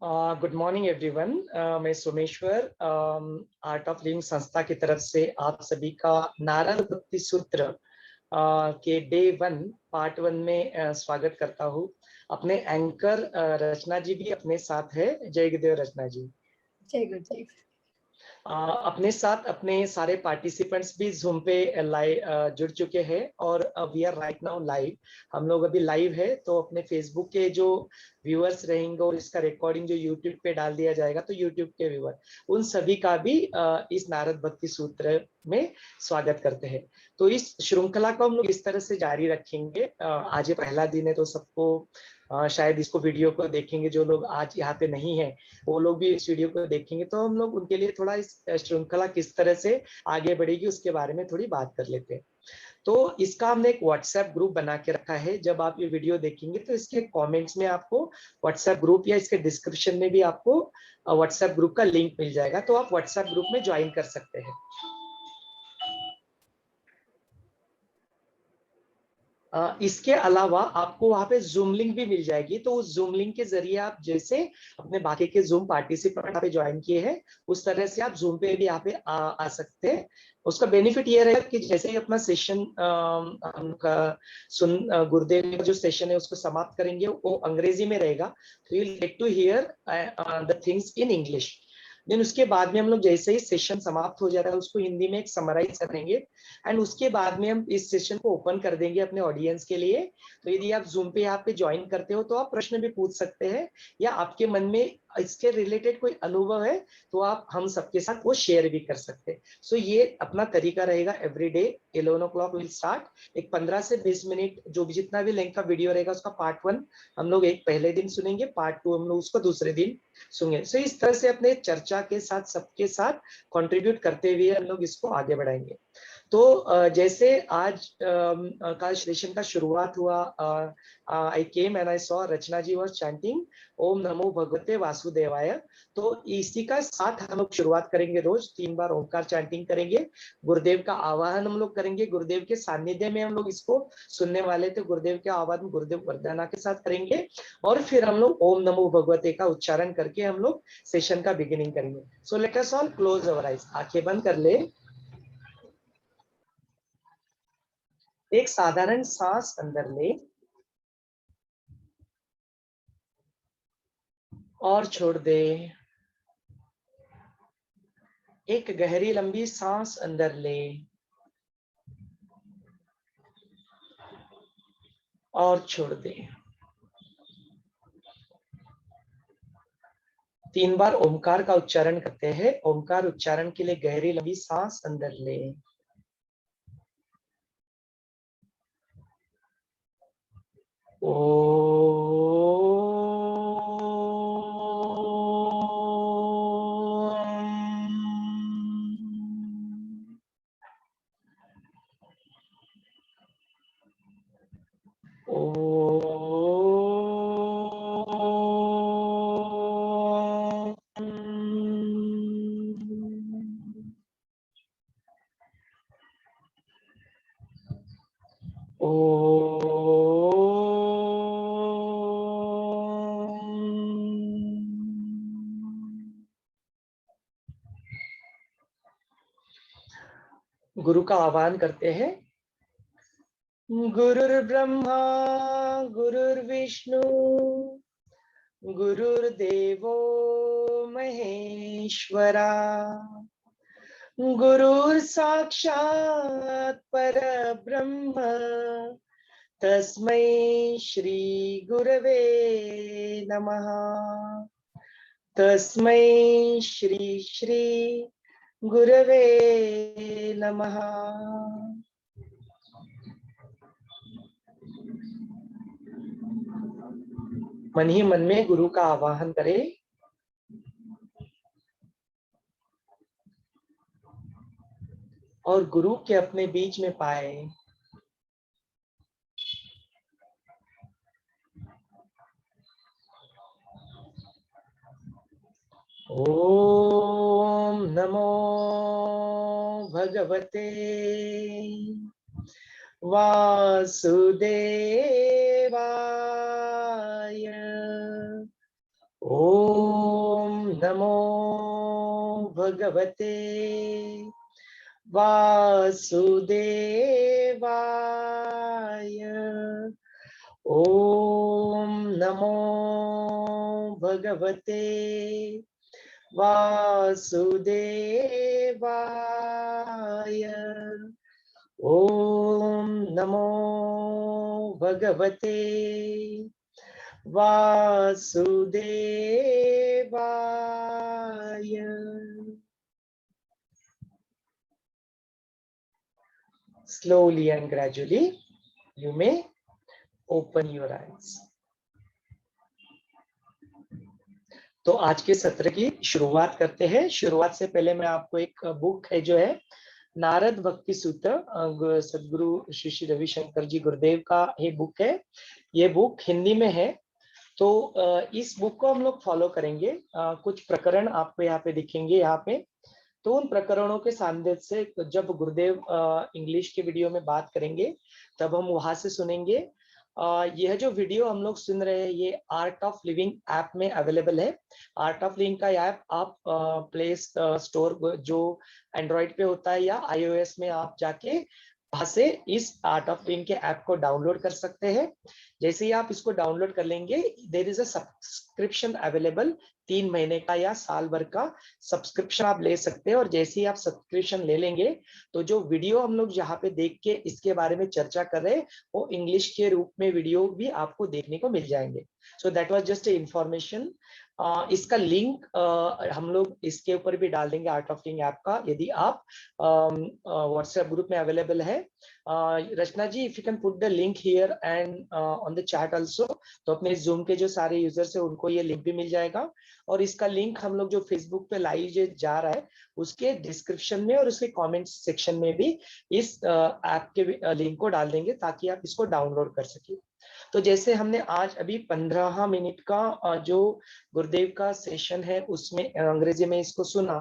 Good morning everyone. मैं Someshwar art of living संस्था की तरफ से आप सभी का नारद भक्ति सूत्र के डे 1 पार्ट 1 में स्वागत करता हूँ। अपने एंकर रचना जी भी अपने साथ है। जय गुरुदेव रचना जी। जय गुरुदेव। अपने साथ अपने सारे पार्टिसिपेंट्स भी जूम पे लाइव जुड़ चुके हैं और we are right now live. हम लोग अभी लाइव है, तो अपने फेसबुक के जो व्यूअर्स रहेंगे और इसका रिकॉर्डिंग जो यूट्यूब पे डाल दिया जाएगा, तो यूट्यूब के व्यूअर उन सभी का भी इस नारद भक्ति सूत्र में स्वागत करते हैं। तो इस श्रृंखला को हम लोग इस तरह से जारी रखेंगे। आज ये पहला दिन है, तो सबको शायद इसको वीडियो को देखेंगे। जो लोग आज यहाँ पे नहीं है वो लोग भी इस वीडियो को देखेंगे, तो हम लोग उनके लिए थोड़ा इस श्रृंखला किस तरह से आगे बढ़ेगी उसके बारे में थोड़ी बात कर लेते हैं। तो इसका हमने एक व्हाट्सएप ग्रुप बना के रखा है। जब आप ये वीडियो देखेंगे तो इसके कमेंट्स में आपको व्हाट्सएप ग्रुप या इसके डिस्क्रिप्शन में भी आपको व्हाट्सएप ग्रुप का लिंक मिल जाएगा, तो आप व्हाट्सएप ग्रुप में ज्वाइन कर सकते हैं। इसके अलावा आपको वहां पे जूम लिंक भी मिल जाएगी, तो उस जूम लिंक के जरिए आप जैसे अपने बाकी के जूम पार्टिसिपेंट यहाँ पे ज्वाइन किए हैं, उस तरह से आप जूम पे भी यहाँ पे आ सकते हैं। उसका बेनिफिट ये रहेगा कि जैसे ही अपना सेशन गुरुदेव का जो सेशन है उसको समाप्त करेंगे, वो अंग्रेजी में रहेगा, तो you will get to hear the things in English. Then उसके बाद में हम लोग जैसे ही सेशन समाप्त हो जाता है उसको हिंदी में एक समराइज करेंगे, एंड उसके बाद में हम इस सेशन को ओपन कर देंगे अपने ऑडियंस के लिए। तो यदि आप जूम पे यहाँ पे ज्वाइन करते हो तो आप प्रश्न भी पूछ सकते हैं, या आपके मन में इसके रिलेटेड कोई अनुभव है तो आप हम सबके साथ वो शेयर भी कर सकते हैं। सो ये अपना तरीका रहेगा। Every day 11 o'clock will start. एक 15 से 20 मिनट जो भी जितना भी लेंथ का वीडियो रहेगा उसका पार्ट 1 हम लोग एक पहले दिन सुनेंगे, पार्ट 2 हम लोग उसको दूसरे दिन सुनेंगे। सो इस तरह से अपने चर्चा के साथ सबके साथ कंट्रीब्यूट करते हुए हम लोग इसको आगे बढ़ाएंगे। तो जैसे आज का सेशन का शुरुआत हुआ, I came and I saw Rachna ji was chanting ओम नमो भगवते वासुदेवाय। तो इसी का साथ हम लोग शुरुआत करेंगे। रोज 3 बार ओंकार चैंटिंग करेंगे, गुरुदेव का आवाहन हम लोग करेंगे, गुरुदेव के सानिध्य में हम लोग इसको सुनने वाले थे। गुरुदेव के आवाहन गुरुदेव वरदाना के साथ करेंगे और फिर हम लोग ओम नमो भगवते का उच्चारण करके हम लोग सेशन का बिगिनिंग करेंगे। So let us all close अवर आइज। आंखें बंद कर ले। एक साधारण सांस अंदर ले और छोड़ दे। एक गहरी लंबी सांस अंदर ले और छोड़ दे। 3 बार ओमकार का उच्चारण करते हैं। ओमकार उच्चारण के लिए गहरी लंबी सांस अंदर ले। गुरु का आह्वान करते हैं। गुरुर्ब्रह्मा गुरुर्विष्णु गुरुर्देवो महेश्वरा गुरुर्साक्षात् परब्रह्म तस्मै श्री गुरवे नमः। तस्मै श्री गुरवे नमः। मन ही मन में गुरु का आवाहन करें और गुरु के अपने बीच में पाए। ओम नमो भगवते वासुदेवाय। ओम नमो भगवते वासुदेवाय। ओम नमो भगवते वासुदेवाय। ओम नमो भगवते वासुदेवाय। Slowly and gradually you may open your eyes. तो आज के सत्र की शुरुआत करते हैं। शुरुआत से पहले मैं आपको एक बुक है जो है नारद भक्ति सूत्र, सदगुरु श्री श्री रविशंकर जी गुरुदेव का ये बुक है। ये बुक हिंदी में है, तो इस बुक को हम लोग फॉलो करेंगे। कुछ प्रकरण आपको यहाँ पे दिखेंगे यहाँ पे, तो उन प्रकरणों के सानिध्य से जब गुरुदेव इंग्लिश के वीडियो में बात करेंगे तब हम वहां से सुनेंगे। यह जो वीडियो हम लोग सुन रहे हैं ये आर्ट ऑफ लिविंग ऐप में अवेलेबल है। आर्ट ऑफ लिविंग का ऐप आप प्ले स्टोर जो एंड्रॉइड पे होता है या iOS में आप जाके वहां से इस आर्ट ऑफ लिविंग के ऐप को डाउनलोड कर सकते हैं। जैसे ही आप इसको डाउनलोड कर लेंगे, there is a subscription available, 3 महीने का या साल भर का सब्सक्रिप्शन आप ले सकते हैं। और जैसे ही आप सब्सक्रिप्शन ले लेंगे तो जो वीडियो हम लोग जहाँ पे देख के इसके बारे में चर्चा कर रहे हैं वो इंग्लिश के रूप में वीडियो भी आपको देखने को मिल जाएंगे। So that was just a information. इसका लिंक हम लोग इसके ऊपर भी डाल देंगे, आर्ट ऑफ लिविंग ऐप का, यदि आप व्हाट्सएप ग्रुप में अवेलेबल है। Rachna ji, if you can put the link here and on the chat also, तो अपने जूम के जो सारे यूजर्स है उनको ये लिंक भी मिल जाएगा। और इसका लिंक हम लोग जो फेसबुक पे लाइव जो जा रहा है उसके डिस्क्रिप्शन में और उसके कमेंट सेक्शन में भी इस ऐप के लिंक को डाल देंगे ताकि आप इसको डाउनलोड कर सके। तो जैसे हमने आज अभी 15 मिनट का जो गुरुदेव का सेशन है उसमें अंग्रेजी में इसको सुना,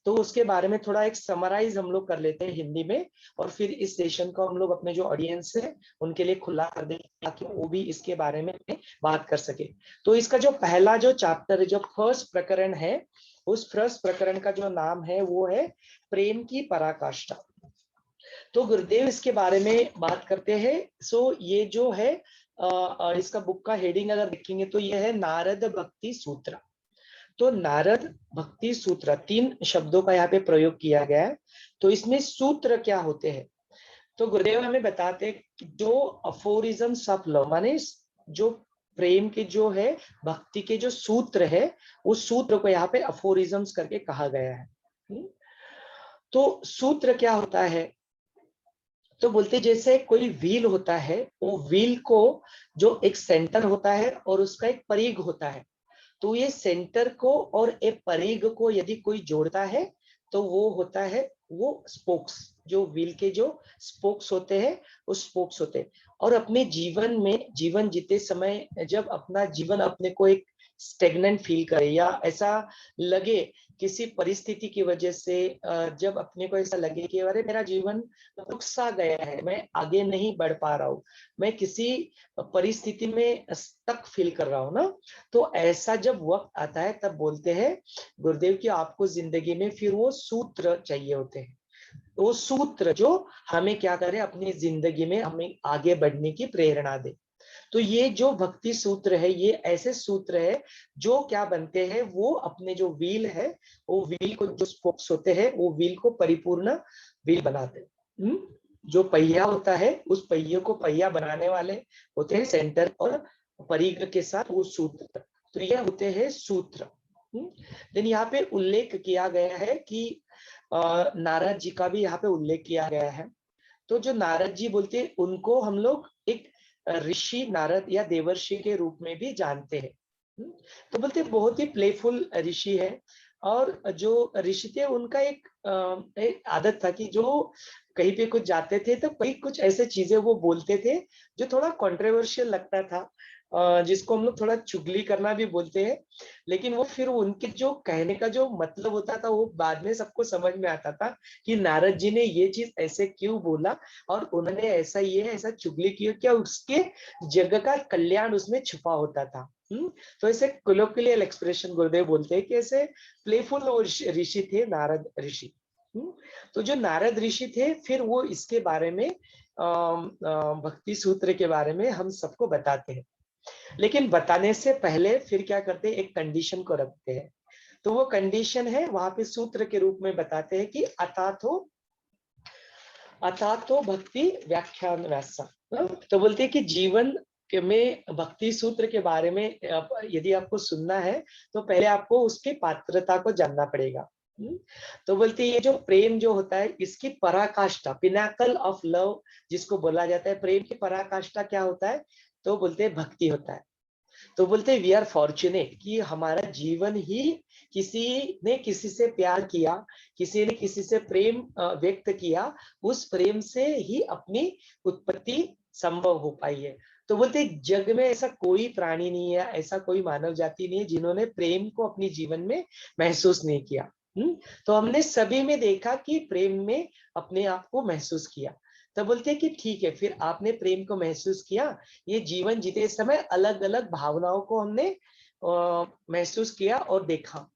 तो उसके बारे में थोड़ा एक समराइज हम लोग कर लेते हैं हिंदी में, और फिर इस सेशन को हम लोग अपने जो ऑडियंस है उनके लिए खुला कर देंगे ताकि वो भी इसके बारे में बात कर सके। तो इसका जो पहला जो चैप्टर है, जो फर्स्ट प्रकरण है, उस फर्स्ट प्रकरण का जो नाम है वो है प्रेम की पराकाष्ठा। तो गुरुदेव इसके बारे में बात करते हैं। सो ये जो है इसका बुक का हेडिंग अगर देखेंगे तो ये है नारद भक्ति सूत्र। तो नारद भक्ति सूत्र 3 शब्दों का यहाँ पे प्रयोग किया गया है। तो इसमें सूत्र क्या होते हैं, तो गुरुदेव हमें बताते हैं कि जो अफोरिज्म्स ऑफ लव, माने जो प्रेम के जो है भक्ति के जो सूत्र है उस सूत्र को यहाँ पे अफोरिज्म्स करके कहा गया है। तो सूत्र क्या होता है, तो बोलते जैसे कोई व्हील होता है, वो व्हील को जो एक सेंटर होता है और उसका एक परिघ होता है, तो ये सेंटर को और एक परिघ को यदि कोई जोड़ता है तो वो होता है वो स्पोक्स, जो व्हील के जो स्पोक्स होते हैं वो स्पोक्स होते हैं। और अपने जीवन में जीवन जीते समय जब अपना जीवन अपने को एक स्टेगनेंट फील करे या ऐसा लगे किसी परिस्थिति की वजह से, जब अपने को ऐसा लगे कि अरे मेरा जीवन रुक सा गया है, मैं आगे नहीं बढ़ पा रहा हूँ, मैं किसी परिस्थिति में स्टक फील कर रहा हूँ ना, तो ऐसा जब वक्त आता है तब बोलते हैं गुरुदेव कि आपको जिंदगी में फिर वो सूत्र चाहिए होते हैं। वो सूत्र जो हमें क्या करे, अपनी जिंदगी में हमें आगे बढ़ने की प्रेरणा दे। तो ये जो भक्ति सूत्र है ये ऐसे सूत्र है जो क्या बनते हैं, वो अपने जो व्हील है, वो व्हील को जो स्पोक्स होते हैं वो व्हील को परिपूर्ण व्हील बनाते हैं। जो पहिया होता है उस पहिए को पहिया बनाने वाले होते हैं सेंटर और परिघ के साथ वो सूत्र, तो ये होते हैं सूत्र। लेकिन यहाँ पे उल्लेख किया गया है कि नारद जी का भी यहाँ पे उल्लेख किया गया है। तो जो नारद जी बोलते हैं उनको हम लोग एक ऋषि नारद या देवर्षि के रूप में भी जानते हैं। तो बोलते बहुत ही प्लेफुल ऋषि है। और जो ऋषि थे उनका एक आदत था कि जो कहीं पे कुछ जाते थे तो कई कुछ ऐसे चीजें वो बोलते थे जो थोड़ा कंट्रोवर्शियल लगता था, जिसको हम लोग थोड़ा चुगली करना भी बोलते हैं। लेकिन वो फिर उनके जो कहने का जो मतलब होता था वो बाद में सबको समझ में आता था कि नारद जी ने ये चीज ऐसे क्यों बोला और उन्होंने ऐसा चुगली की, क्या उसके जगह का कल्याण उसमें छुपा होता था। तो ऐसे कोलोकियल एक्सप्रेशन गुरुदेव बोलते हैं कि ऐसे प्लेफुल ऋषि थे नारद ऋषि। तो जो नारद ऋषि थे फिर वो इसके बारे में भक्ति सूत्र के बारे में हम सबको बताते हैं, लेकिन बताने से पहले फिर क्या करते हैं, एक कंडीशन को रखते हैं। तो वो कंडीशन है वहां पे सूत्र के रूप में बताते हैं कि अथातो भक्ति व्याख्यान व्यासा। तो बोलते हैं कि जीवन में भक्ति सूत्र के बारे में यदि आपको सुनना है तो पहले आपको उसकी पात्रता को जानना पड़ेगा। तो बोलते हैं ये जो प्रेम जो होता है इसकी पराकाष्ठा, पिनाकल ऑफ लव जिसको बोला जाता है, प्रेम की पराकाष्ठा क्या होता है, तो बोलते हैं भक्ति होता है। तो बोलते हैं वी आर फॉर्चुनेट कि हमारा जीवन ही किसी ने किसी से प्यार किया, किसी ने किसी से प्रेम व्यक्त किया, उस प्रेम से ही अपनी उत्पत्ति संभव हो पाई है। तो बोलते जग में ऐसा कोई प्राणी नहीं है, ऐसा कोई मानव जाति नहीं है जिन्होंने प्रेम को अपने जीवन में महसूस नहीं किया। तो हमने सभी में देखा कि प्रेम में अपने आप को महसूस किया। तो बोलते हैं कि ठीक है, फिर आपने प्रेम को महसूस किया, ये जीवन जीते समय अलग अलग भावनाओं को हमने महसूस किया और देखा।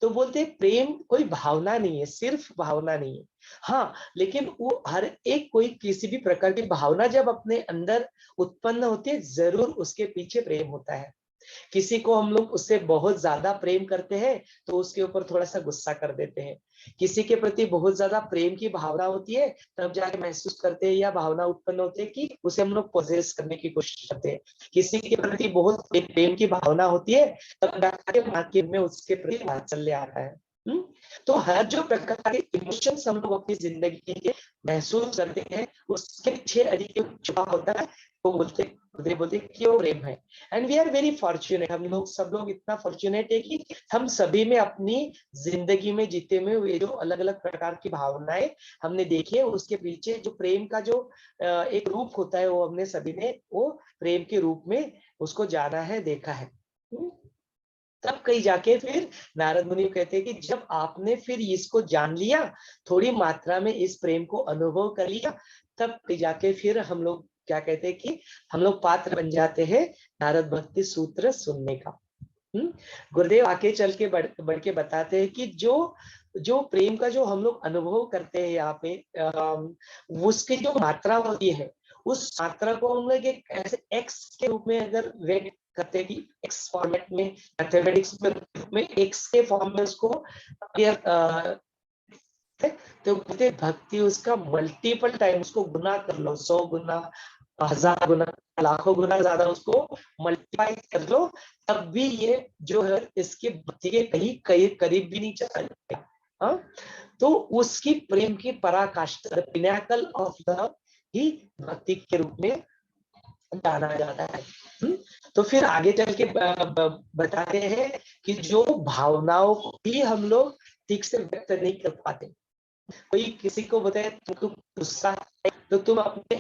तो बोलते हैं प्रेम कोई भावना नहीं है, सिर्फ भावना नहीं है। हाँ, लेकिन वो हर एक कोई किसी भी प्रकार की भावना जब अपने अंदर उत्पन्न होती है, जरूर उसके पीछे प्रेम होता है। किसी को हम लोग उससे बहुत ज्यादा प्रेम करते हैं तो उसके ऊपर थोड़ा सा गुस्सा कर देते हैं। किसी के प्रति बहुत ज्यादा प्रेम की भावना होती है तब जाके महसूस करते हैं या भावना उत्पन्न होती है कि उसे हम लोग पोजेस करने की कोशिश करते हैं। किसी के प्रति बहुत प्रेम की भावना होती है तब जाके मार्केट में उसके प्रति वात्सल्य आता है। तो हर जो प्रकार के इमोशंस हम लोग अपनी जिंदगी के महसूस करते हैं उसके पीछे अधिक छुपा होता है। वो बोलते क्यों प्रेम है। And we are very fortunate, हम लोग सब लोग इतना फॉर्चुनेट है कि हम सभी में अपनी जिंदगी में जीते में ये जो अलग अलग प्रकार की भावनाएं हमने देखी है, उसके पीछे जो प्रेम का जो एक रूप होता है वो हमने सभी ने वो प्रेम के रूप में उसको जाना है, देखा है। तब कहीं जाके फिर नारद मुनि कहते हैं कि जब आपने फिर इसको जान लिया, थोड़ी मात्रा में इस प्रेम को अनुभव कर लिया, तब कहीं जाके फिर हम लोग क्या कहते हैं कि हम लोग पात्र बन जाते हैं नारद भक्ति सूत्र सुनने का। गुरुदेव आगे चल के बढ़ के बताते हैं कि जो प्रेम का जो हम लोग अनुभव करते हैं यहाँ पे उसकी जो मात्रा होती है, उस मात्रा को हम लोग एक ऐसे एक्स के रूप में अगर व्यक्त करते हैं कि एक्स फॉर्मेट में, मैथमेटिक्स में एक्स के फॉर्म में उसको तो बोलते भक्ति उसका मल्टीपल टाइम उसको गुना कर लो, 100 गुना, 1000 गुना, लाखों गुना ज्यादा उसको मल्टीप्लाई कर लो, तब भी ये जो है इसके भक्ति के कहीं करीब भी नहीं चला जाएगा। तो उसकी प्रेम की पराकाष्ठा, पिनाकल ऑफ लव ही भक्ति के रूप में जाना जाता है। तो फिर आगे चल के बताते हैं कि जो भावनाओं को भी हम लोग ठीक से व्यक्त नहीं कर पाते। कोई किसी को बताए तुमको गुस्सा है तो तुम अपने